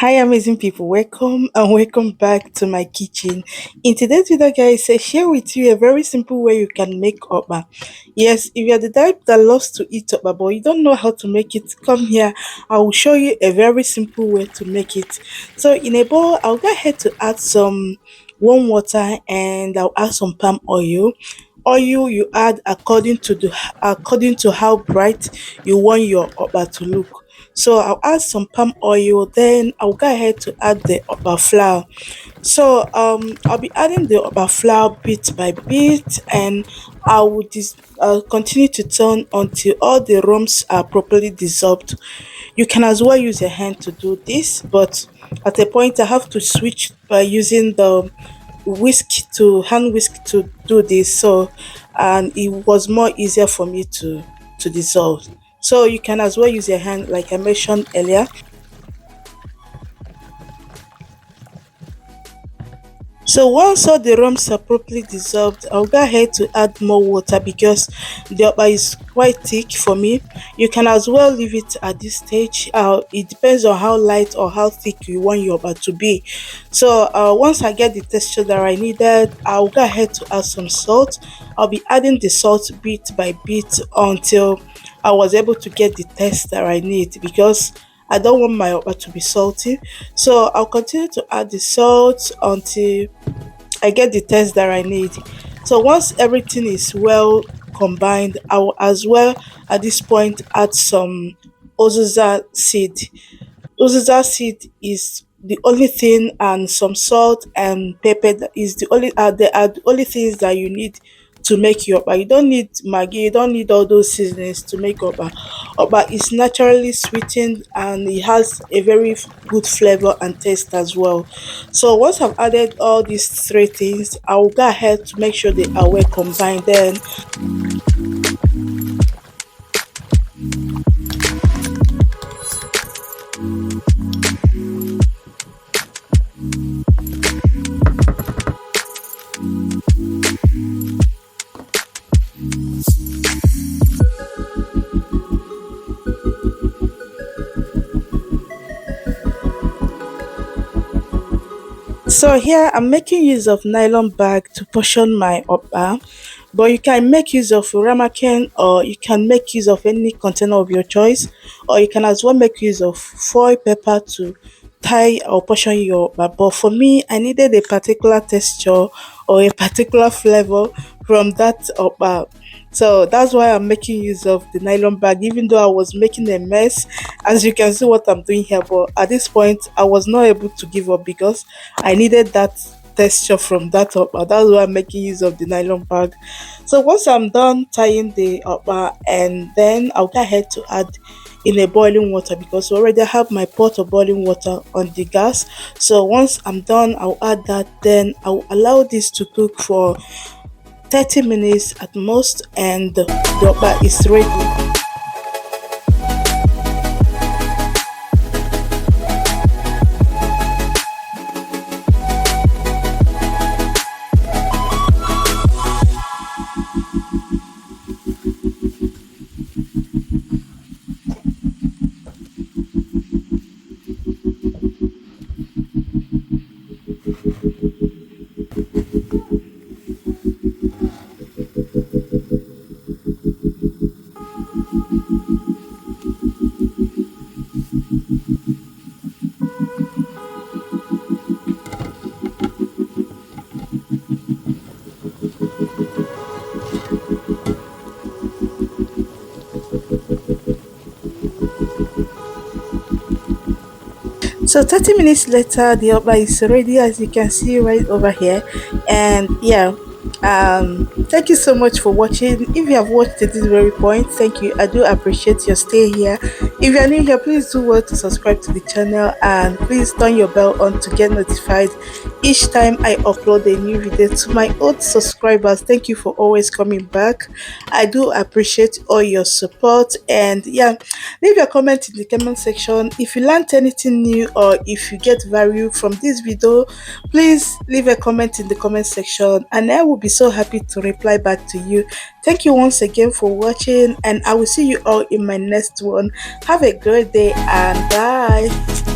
Hi, amazing people. Welcome and welcome back to my kitchen. In today's video, guys, I share with you a very simple way you can make okpa. Yes, if you're the type that loves to eat okpa but you don't know how to make it, come here. I will show you a very simple way to make it. So, in a bowl, I'll go ahead to add some warm water and I'll add some palm oil. Oil you add according to how bright you want your okpa to look. So I'll add some palm oil, then I'll go ahead to add the upper flour. So I'll be adding the upper flour bit by bit, and I'll continue to turn until all the rumps are properly dissolved. You can as well use your hand to do this, but at a point I have to switch by using the hand whisk to do this. So and it was more easier for me to dissolve. So you can as well use your hand like I mentioned earlier. So once all the rums are properly dissolved, I'll go ahead to add more water because the okpa is quite thick for me. You can as well leave it at this stage. It depends on how light or how thick you want your okpa to be. So once I get the texture that I needed, I'll go ahead to add some salt. I'll be adding the salt bit by bit until I was able to get the taste that I need because I don't want my okpa to be salty. So I'll continue to add the salt until I get the taste that I need. So once everything is well combined, I will as well at this point add some Uzuza seed. Uzuza seed is the only thing, and some salt and pepper that is the only they are the only things that you need to make your okpa. You don't need maggi, you don't need all those seasonings to make okpa. Okpa is naturally sweetened and it has a very good flavor and taste as well. So once I've added all these three things, I will go ahead to make sure they are well combined. Then so here I'm making use of nylon bag to portion my okpa, but you can make use of ramekin or you can make use of any container of your choice, or you can as well make use of foil paper to tie or portion your okpa. But for me, I needed a particular texture or a particular flavor from that okpa. So that's why I'm making use of the nylon bag, even though I was making a mess, as you can see what I'm doing here. But at this point, I was not able to give up because I needed that texture from that upper. That's why I'm making use of the nylon bag. So once I'm done tying the upper, and then I'll go ahead to add in a boiling water because I already have my pot of boiling water on the gas. So once I'm done, I'll add that. Then I'll allow this to cook for 30 minutes at most, and the upper is ready. So 30 minutes later, the okpa is ready, as you can see right over here. And yeah, thank you so much for watching. If you have watched to this very point, thank you. I do appreciate your stay here. If you are new here, please do well to subscribe to the channel and please turn your bell on to get notified each time I upload a new video. To my old subscribers, thank you for always coming back. I do appreciate all your support. And yeah, leave your comment in the comment section if you learned anything new or if you get value from this video. Please leave a comment in the comment section and I will be so happy to reply back to you. Thank you once again for watching, and I will see you all in my next one. Have a great day and bye.